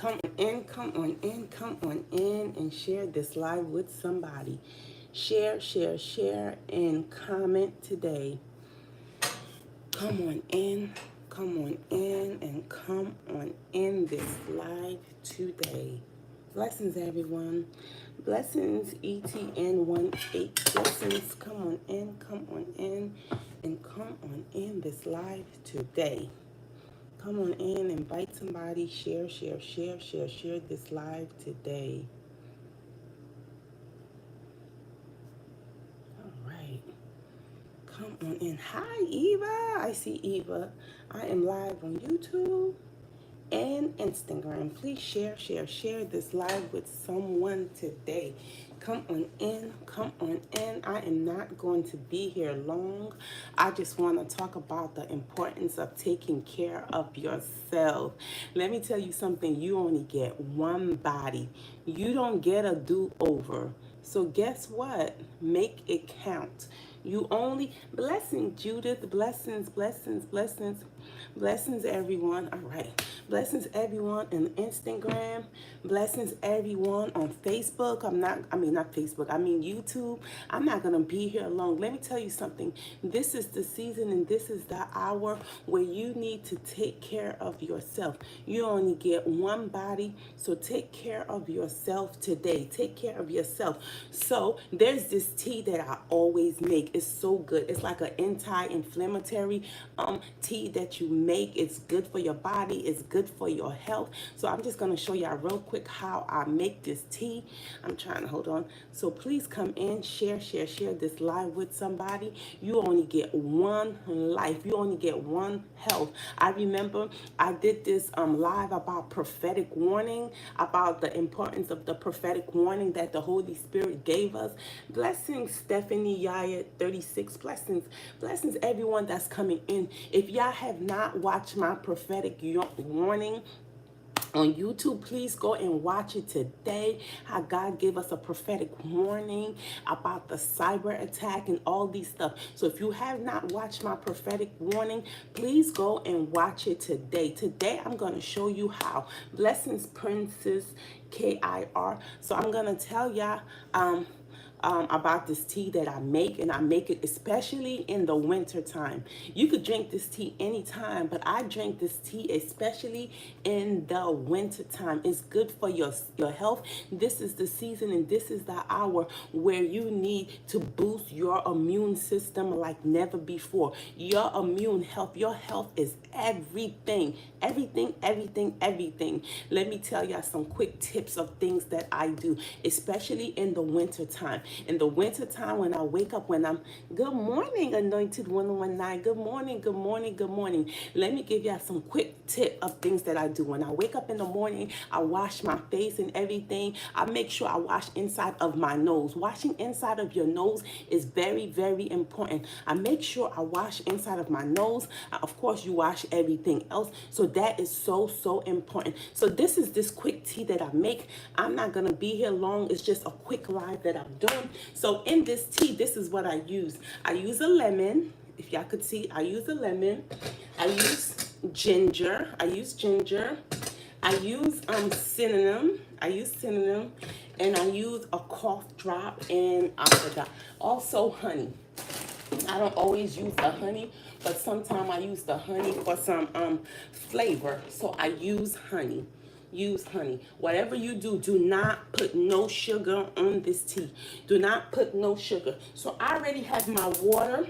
come on in, come on in and share this live with somebody. Share, share, share, and comment today. Come on in, and come on in this live today. Blessings, everyone. Blessings, ETN18. Blessings, come on in, and come on in this live today. Come on in, invite somebody, share, share, share, share, share this live today. All right. Come on in. Hi, Eva. I see Eva. I am live on YouTube and Instagram. Please share, share, share this live with someone today. Come on in, come on in. I am not going to be here long. I just want to talk about the importance of taking care of yourself. Let me tell you something. You only get one body. You don't get a do-over. So guess what? Make it count. You only, blessing Judith, blessings, blessings, blessings, blessings everyone. All right. Blessings everyone on Instagram. Blessings everyone on Facebook. Not Facebook. I mean YouTube. I'm not going to be here long. Let me tell you something. This is the season and this is the hour where you need to take care of yourself. You only get one body, so take care of yourself today. Take care of yourself. So there's this tea that I always make. It's so good. It's like an anti-inflammatory tea that you make. It's good for your body. It's good for your health. So I'm just going to show y'all real quick how I make this tea. I'm trying to hold on. So please come in, share, share, share this live with somebody. You only get one life. You only get one health. I remember I did this live about prophetic warning, about the importance of the prophetic warning that the Holy Spirit gave us. Blessings, Stephanie Yaya, 36. Blessings. Blessings, everyone that's coming in. If y'all have not watched my prophetic warning on YouTube, please go and watch it today. How God gave us a prophetic warning about the cyber attack and all these stuff. So if you have not watched my prophetic warning, please go and watch it today. Today I'm going to show you how. Blessings, Princess KIR. So I'm going to tell y'all about this tea that I make, and I make it especially in the winter time. You could drink this tea anytime, but I drink this tea especially in the winter time. It's good for your health. This is the season and this is the hour where you need to boost your immune system like never before. Your immune health, your health is everything. Everything, everything, everything. Let me tell y'all some quick tips of things that I do, especially in the winter time. In the winter time, when I wake up, good morning, Anointed 119. Good morning, good morning, good morning. Let me give y'all some quick tip of things that I do. When I wake up in the morning, I wash my face and everything. I make sure I wash inside of my nose. Washing inside of your nose is very, very important. I make sure I wash inside of my nose. Of course, you wash everything else. So that is so, so important. So this is this quick tea that I make. I'm not going to be here long. It's just a quick live that I'm doing. So in this tea, this is what I use. I use a lemon. If y'all could see, I use a lemon. I use ginger. I use cinnamon. And I use a cough drop, and I forgot. Also honey. I don't always use the honey, but sometimes I use the honey for some flavor. So I use honey. Use honey. Whatever you do, do not put no sugar on this tea. Do not put no sugar. So I already have my water.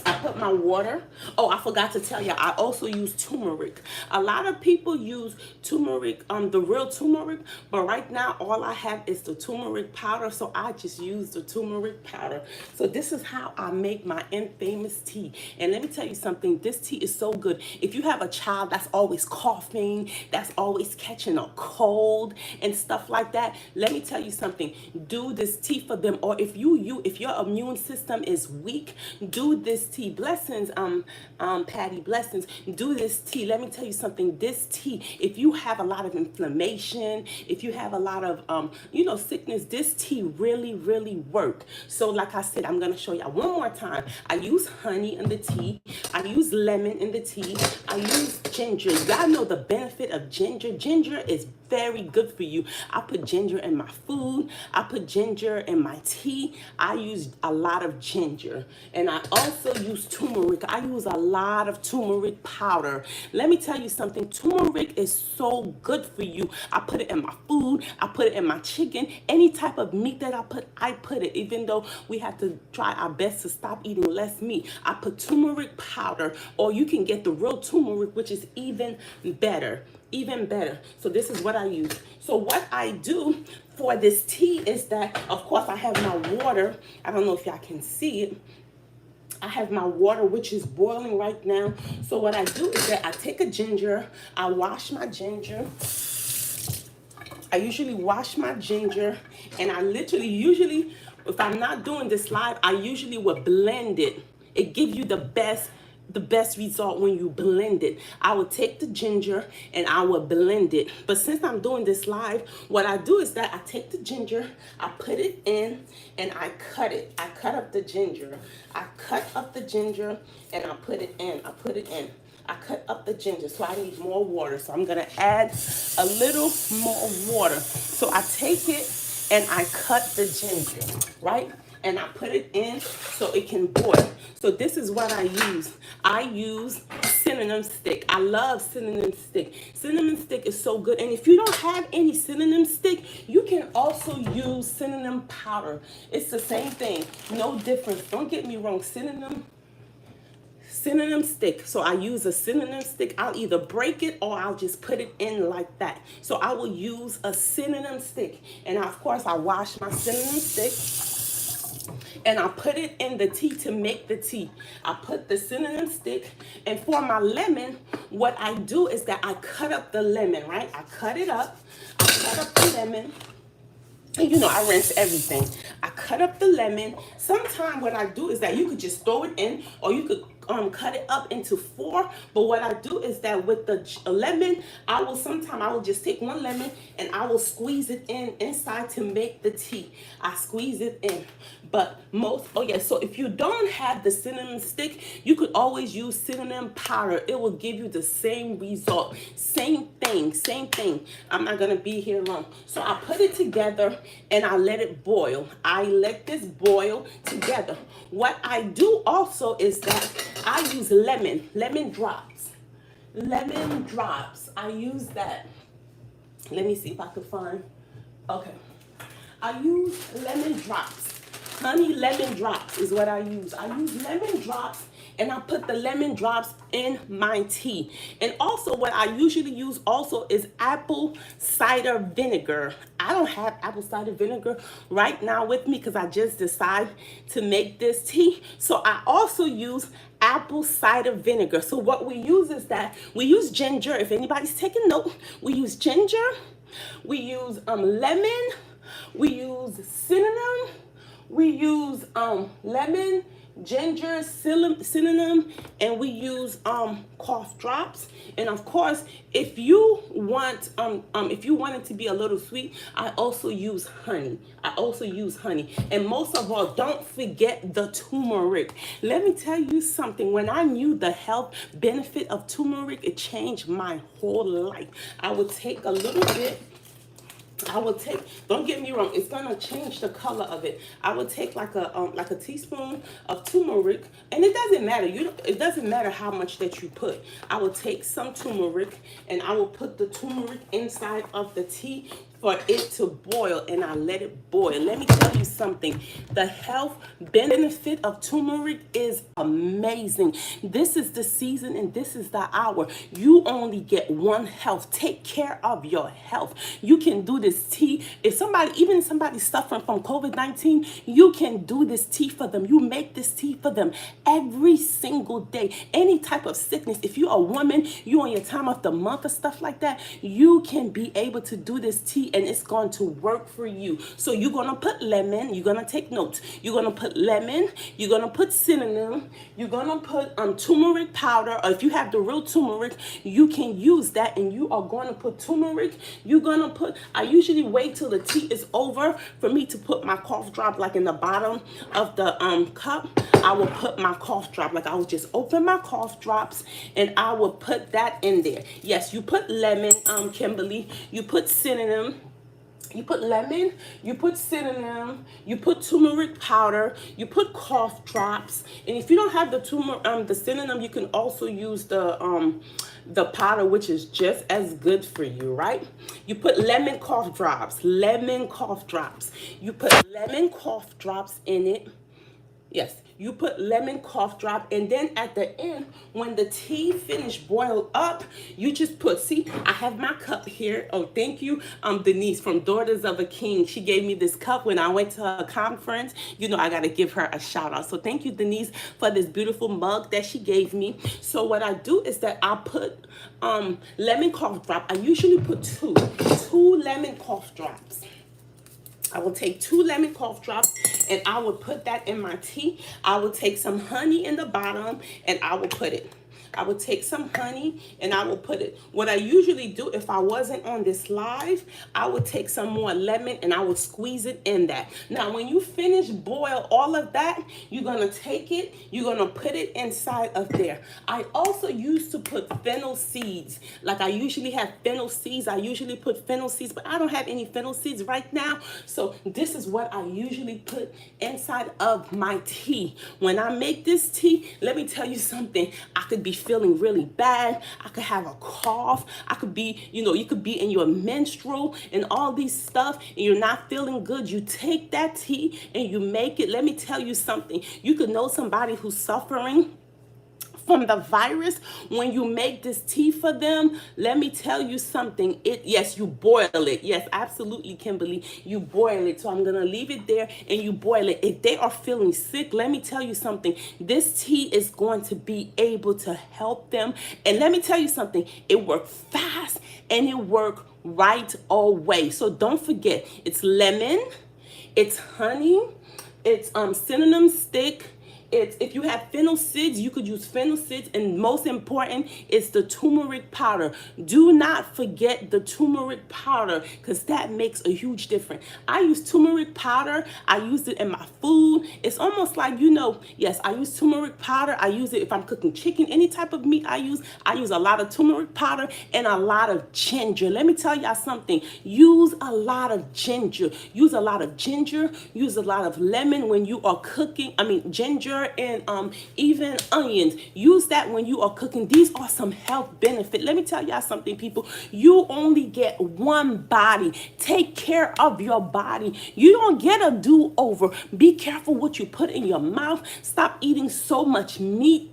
I put my water. Oh, I forgot to tell you, I also use turmeric. A lot of people use turmeric, the real turmeric, but right now all I have is the turmeric powder, so I just use the turmeric powder. So this is how I make my infamous tea. And let me tell you something, this tea is so good. If you have a child that's always coughing, that's always catching a cold and stuff like that, let me tell you something, do this tea for them. Or if your immune system is weak, do this this tea. Blessings, Patty, blessings. Do this tea. Let me tell you something. This tea, if you have a lot of inflammation, if you have a lot of, sickness, this tea really, really work. So like I said, I'm going to show you one more time. I use honey in the tea. I use lemon in the tea. I use ginger. Y'all know the benefit of ginger. Ginger is very good for you. I put ginger in my food. I put ginger in my tea. I use a lot of ginger. And I also use turmeric. I use a lot of turmeric powder. Let me tell you something. Turmeric is so good for you. I put it in my food. I put it in my chicken. Any type of meat that I put it. Even though we have to try our best to stop eating less meat, I put turmeric powder, or you can get the real turmeric, which is even better. Even better. So this is what I use. So what I do for this tea is that, of course, I have my water. I don't know if y'all can see it. I have my water, which is boiling right now. So what I do is that I take a ginger. I wash my ginger. I usually wash my ginger, and I usually, if I'm not doing this live, I usually would blend it. It gives you the best result when you blend it. I would take the ginger and I would blend it. But since I'm doing this live, what I do is that I take the ginger, I put it in, and I cut it. I cut up the ginger. I cut up the ginger and I put it in. I put it in. I cut up the ginger, so I need more water. So I'm gonna add a little more water. So I take it and I cut the ginger, right? And I put it in so it can boil. So this is what I use. I use cinnamon stick. I love cinnamon stick. Cinnamon stick is so good. And if you don't have any cinnamon stick, you can also use cinnamon powder. It's the same thing, no difference. Don't get me wrong, cinnamon stick. So I use a cinnamon stick. I'll either break it or I'll just put it in like that. So I will use a cinnamon stick. And of course I wash my cinnamon stick and I put it in the tea to make the tea. I put the cinnamon stick, and for my lemon, what I do is that I cut up the lemon, right? I cut it up. I cut up the lemon. And I rinse everything. I cut up the lemon. Sometimes what I do is that you could just throw it in, or you could cut it up into 4. But what I do is that with the lemon, I will just take one lemon and I will squeeze it inside to make the tea. I squeeze it in. But so if you don't have the cinnamon stick, you could always use cinnamon powder. It will give you the same result. Same thing. I'm not gonna be here long. So I put it together and I let it boil. I let this boil together. What I do also is that I use lemon drops. I use that. Let me see if I can find. Okay. I use lemon drops. Honey lemon drops is what I use. I use lemon drops, and I put the lemon drops in my tea. And also what I usually use also is apple cider vinegar. I don't have apple cider vinegar right now with me because I just decided to make this tea. So I also use apple cider vinegar. So what we use is that we use ginger. If anybody's taking note, we use ginger, we use lemon, we use cinnamon, we use lemon, ginger, cinnamon, and we use cough drops. And of course, if you want it to be a little sweet, I also use honey. And most of all, don't forget the turmeric. Let me tell you something. When I knew the health benefit of turmeric, it changed my whole life. I would take a little bit. Don't get me wrong, it's gonna change the color of it. I would take like a teaspoon of turmeric, and it doesn't matter. It doesn't matter how much that you put. I will take some turmeric and I will put the turmeric inside of the tea for it to boil, and I let it boil. Let me tell you something. The health benefit of turmeric is amazing. This is the season and this is the hour. You only get one health. Take care of your health. You can do this tea. If somebody suffering from COVID-19, you can do this tea for them. You make this tea for them every single day. Any type of sickness, if you're a woman, you on your time of the month or stuff like that, you can be able to do this tea and it's going to work for you. So you're going to put lemon. You're going to take notes. You're going to put lemon. You're going to put cinnamon. You're going to put turmeric powder. Or if you have the real turmeric, you can use that, and you are going to put turmeric. You're going to put, I usually wait till the tea is over for me to put my cough drop, like in the bottom of the cup. I will put my cough drop, like I will just open my cough drops and I will put that in there. Yes, you put lemon, Kimberly. You put cinnamon. You put lemon, you put cinnamon, you put turmeric powder, you put cough drops, and if you don't have the cinnamon, you can also use the powder, which is just as good for you, right? You put lemon cough drops, lemon cough drops. You put lemon cough drops in it. Yes, you put lemon cough drop, and then at the end, when the tea finished boil up, you just put, see, I have my cup here. Oh, thank you, Denise from Daughters of a King. She gave me this cup when I went to a conference. You know, I got to give her a shout out. So thank you, Denise, for this beautiful mug that she gave me. So what I do is that I put lemon cough drop. I usually put two lemon cough drops. I will take 2 lemon cough drops and I will put that in my tea. I will take some honey in the bottom and I will put it. I would take some honey and I will put it. What I usually do if I wasn't on this live, I would take some more lemon and I would squeeze it in that. Now, when you finish boil all of that, you're going to take it, you're going to put it inside of there. I also used to put fennel seeds. Like I usually have fennel seeds. I usually put fennel seeds, but I don't have any fennel seeds right now. So this is what I usually put inside of my tea. When I make this tea, let me tell you something. I could be feeling really bad. I could have a cough. I could be, you could be in your menstrual and all these stuff and you're not feeling good. You take that tea and you make it. Let me tell you something. You could know somebody who's suffering from the virus. When you make this tea for them, let me tell you something. Yes, you boil it. Yes, absolutely, Kimberly. You boil it. So I'm going to leave it there and you boil it. If they are feeling sick, let me tell you something. This tea is going to be able to help them. And let me tell you something. It worked fast and it worked right away. So don't forget, it's lemon, it's honey, it's cinnamon stick. If you have fennel seeds, you could use fennel seeds, and most important is the turmeric powder. Do not forget the turmeric powder because that makes a huge difference. I use turmeric powder. I use it in my food. It's almost like, yes, I use turmeric powder. I use it if I'm cooking chicken, any type of meat I use a lot of turmeric powder and a lot of ginger. Let me tell y'all something. Use a lot of ginger. Use a lot of ginger. Use a lot of lemon when you are cooking. Ginger and even onions. Use that when you are cooking. These are some health benefits. Let me tell y'all something, people. You only get one body. Take care of your body. You don't get a do-over. Be careful what you put in your mouth. Stop eating so much meat.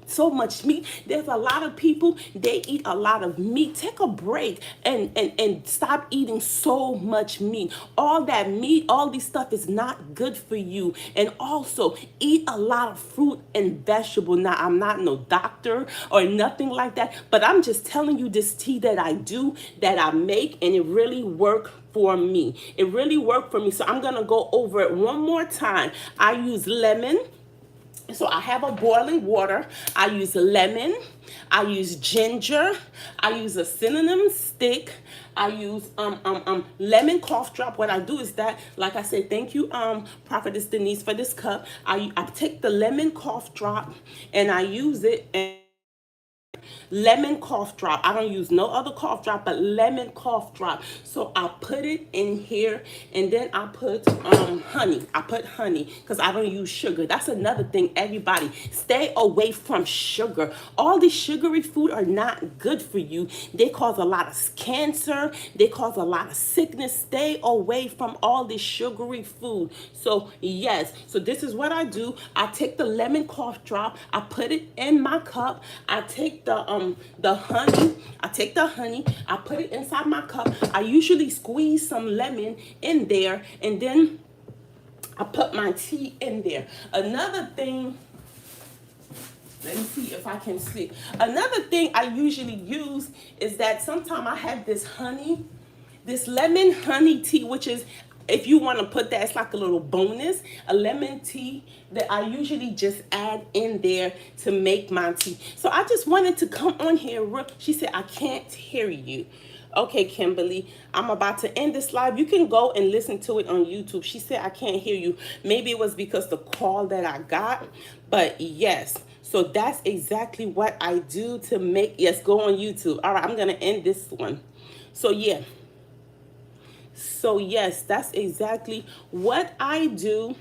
There's a lot of people, they eat a lot of meat. Take a break and stop eating so much meat. All that meat, all this stuff is not good for you. And also eat a lot of fruit and vegetable. Now, I'm not no doctor or nothing like that, but I'm just telling you this tea that I do, that I make, and it really worked for me. It really worked for me. So I'm going to go over it one more time. I use lemon. So I have a boiling water. I use lemon. I use ginger. I use a cinnamon stick. I use lemon cough drop. What I do is that, like I said, thank you, Prophetess Denise, for this cup. I take the lemon cough drop and I use it. And lemon cough drop. I don't use no other cough drop but lemon cough drop. So I put it in here and then I put honey. I put honey because I don't use sugar. That's another thing, everybody. Stay away from sugar. All these sugary food are not good for you. They cause a lot of cancer. They cause a lot of sickness. Stay away from all this sugary food. So yes, so this is what I do. I take the lemon cough drop. I put it in my cup. I take the honey. I take the honey. I put it inside my cup. I usually squeeze some lemon in there and then I put my tea in there. Another thing, let me see if I can see. Another thing I usually use is that sometimes I have this honey this lemon honey tea, which is, if you want to put that, it's like a little bonus, a lemon tea that I usually just add in there to make my tea. So I just wanted to come on here. She said, I can't hear you. Okay, Kimberly, I'm about to end this live. You can go and listen to it on YouTube. She said, I can't hear you. Maybe it was because the call that I got, but yes. So that's exactly what I do to make, yes, go on YouTube. All right, I'm going to end this one. So yeah. So yes, that's exactly what I do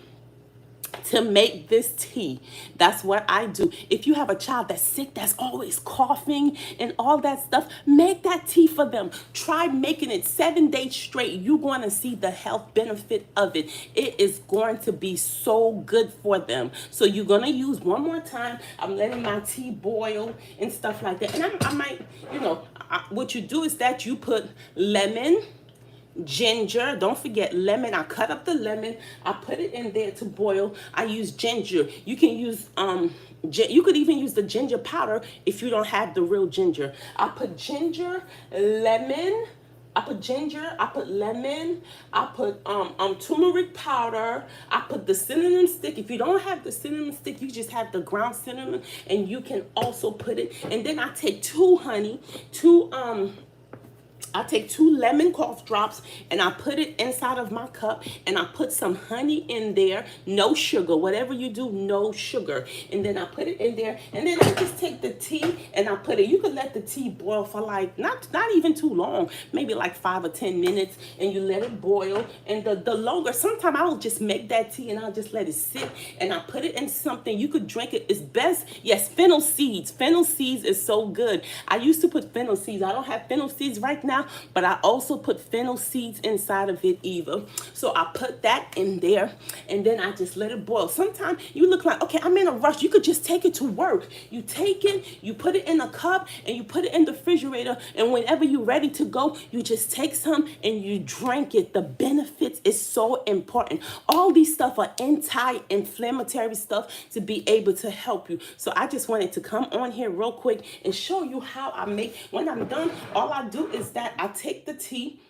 to make this tea. That's what I do. If you have a child that's sick, that's always coughing and all that stuff, make that tea for them. Try making it 7 days straight. You're going to see the health benefit of it. It is going to be so good for them. So you're going to use one more time. I'm letting my tea boil and stuff like that. And I might, what you do is that you put lemon, ginger. Don't forget lemon. I cut up the lemon. I put it in there to boil. I use ginger. You can use you could even use the ginger powder if you don't have the real ginger. I put ginger, lemon. I put ginger, I put lemon, I put turmeric powder, I put the cinnamon stick. If you don't have the cinnamon stick, you just have the ground cinnamon, and you can also put it. And then I take I take 2 lemon cough drops and I put it inside of my cup, and I put some honey in there, no sugar, whatever you do, no sugar. And then I put it in there, and then I just take the tea and I put it, you could let the tea boil for like, not even too long, maybe like 5 or 10 minutes, and you let it boil. And the longer, sometimes I'll just make that tea and I'll just let it sit, and I put it in something, you could drink it. It's best, yes, fennel seeds. Fennel seeds is so good. I used to put fennel seeds. I don't have fennel seeds right now, but I also put fennel seeds inside of it either. So I put that in there, and then I just let it boil. Sometimes you look like, okay, I'm in a rush. You could just take it to work. You take it, you put it in a cup, and you put it in the refrigerator, and whenever you're ready to go, you just take some and you drink it. The benefits is so important. All these stuff are anti-inflammatory stuff to be able to help you. So I just wanted to come on here real quick and show you how I make. When I'm done, all I do is that I take the tea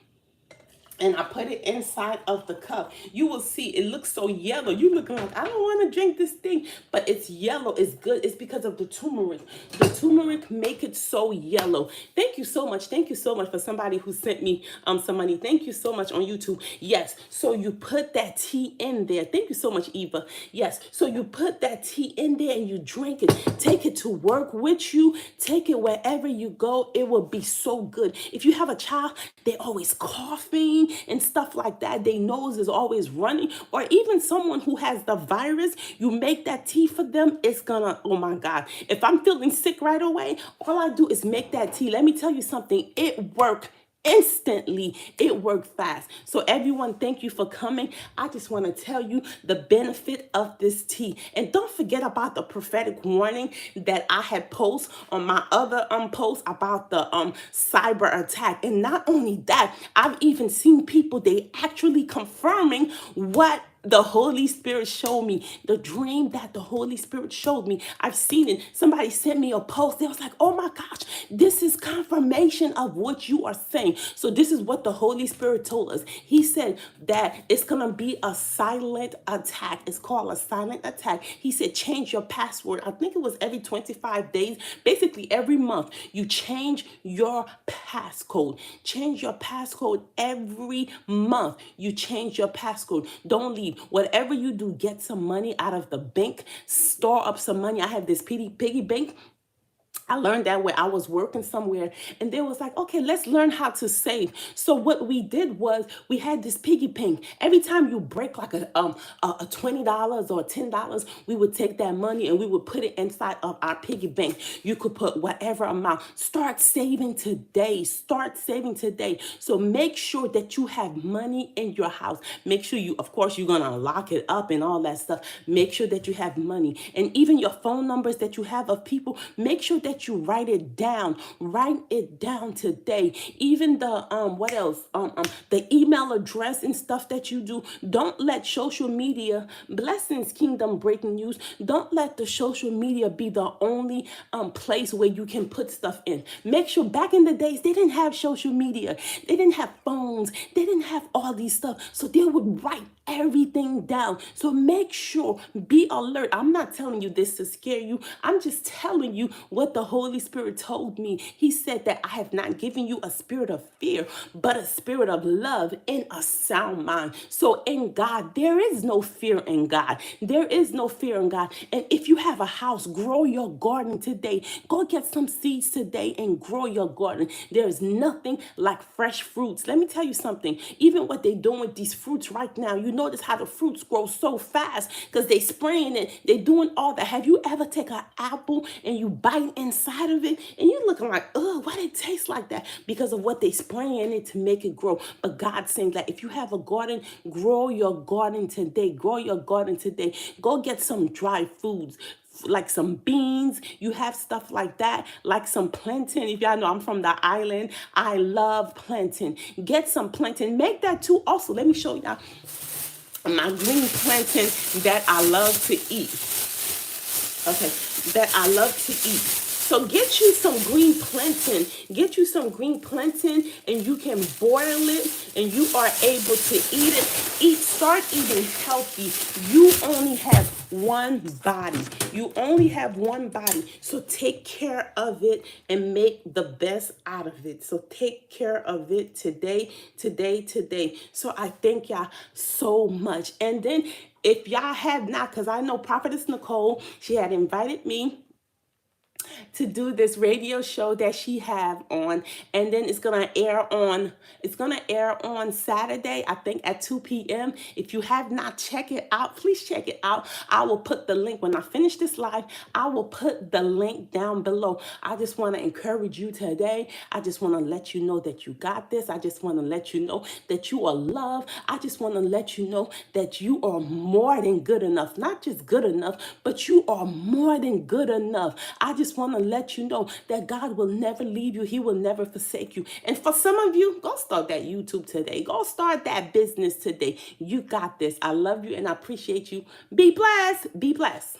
and I put it inside of the cup. You will see it looks so yellow. You look like, I don't want to drink this thing, but it's yellow. It's good. It's because of the turmeric. The turmeric make it so yellow. Thank you so much. Thank you so much for somebody who sent me some money. Thank you so much on YouTube. Yes. So you put that tea in there. Thank you so much, Eva. Yes. So you put that tea in there and you drink it. Take it to work with you. Take it wherever you go. It will be so good. If you have a child, they're always coughing and stuff like that, their nose is always running, or even someone who has the virus, you make that tea for them, it's gonna, oh my God. If I'm feeling sick right away, all I do is make that tea. Let me tell you something, it worked instantly. It worked fast. So everyone, thank you for coming. I just want to tell you the benefit of this tea. And don't forget about the prophetic warning that I had posted on my other post about the cyber attack. And not only that, I've even seen people, they actually confirming what the Holy Spirit showed me, the dream that the Holy Spirit showed me. I've seen it. Somebody sent me a post. They was like, oh my gosh, this is confirmation of what you are saying. So this is what the Holy Spirit told us. He said that it's going to be a silent attack. It's called a silent attack. He said, change your password. I think it was every 25 days. Basically, every month, you change your passcode. Change your passcode every month. You change your passcode. Don't leave. Whatever you do, get some money out of the bank. Store up some money. I have this piggy bank. I learned that when I was working somewhere, and they was like, okay, let's learn how to save. So what we did was we had this piggy bank. Every time you break like a $20 or $10, we would take that money and we would put it inside of our piggy bank. You could put whatever amount. Start saving today. Start saving today. So make sure that you have money in your house. Make sure you, of course, you're going to lock it up and all that stuff. Make sure that you have money. And even your phone numbers that you have of people, make sure that that you write it down. Write it down today. Even the what else? The email address and stuff that you do. Don't let social media, blessings, kingdom breaking news. Don't let the social media be the only place where you can put stuff in. Make sure back in the days they didn't have social media. They didn't have phones. They didn't have all these stuff. So they would write everything down. So make sure, be alert. I'm not telling you this to scare you. I'm just telling you what the Holy Spirit told me. He said that I have not given you a spirit of fear, but a spirit of love and a sound mind. So in God, there is no fear in God. There is no fear in God. And if you have a house, grow your garden today. Go get some seeds today and grow your garden. There's nothing like fresh fruits. Let me tell you something. Even what they're doing with these fruits right now, you notice how the fruits grow so fast because they spraying it. They're doing all that. Have you ever taken an apple and you bite inside of it and you're looking like, oh, why did it taste like that? Because of what they spraying it to make it grow. But God's saying that if you have a garden, grow your garden today. Grow your garden today. Go get some dry foods, like some beans. You have stuff like that, like some plantain. If y'all know I'm from the island, I love plantain. Get some plantain. Make that too also. Let me show y'all my green plantain that I love to eat. Okay, that I love to eat. So get you some green plantain. Get you some green plantain and you can boil it and you are able to eat it. Start eating healthy. You only have one body. You only have one body. So take care of it and make the best out of it. So take care of it today, today, today. So I thank y'all so much. And then if y'all have not, because I know Prophetess Nicole, she had invited me to do this radio show that she have on, and then it's gonna air on Saturday, I think at 2 p.m. If you have not checked it out, please check it out. I will put the link when I finish this live. I will put the link down below. I just want to encourage you today. I just want to let you know that you got this. I just want to let you know that you are loved. I just want to let you know that you are more than good enough. Not just good enough, but you are more than good enough. I just want to let you know that God will never leave you. He will never forsake you. And for some of you, go start that YouTube today. Go start that business today. You got this. I love you and I appreciate you. Be blessed. Be blessed.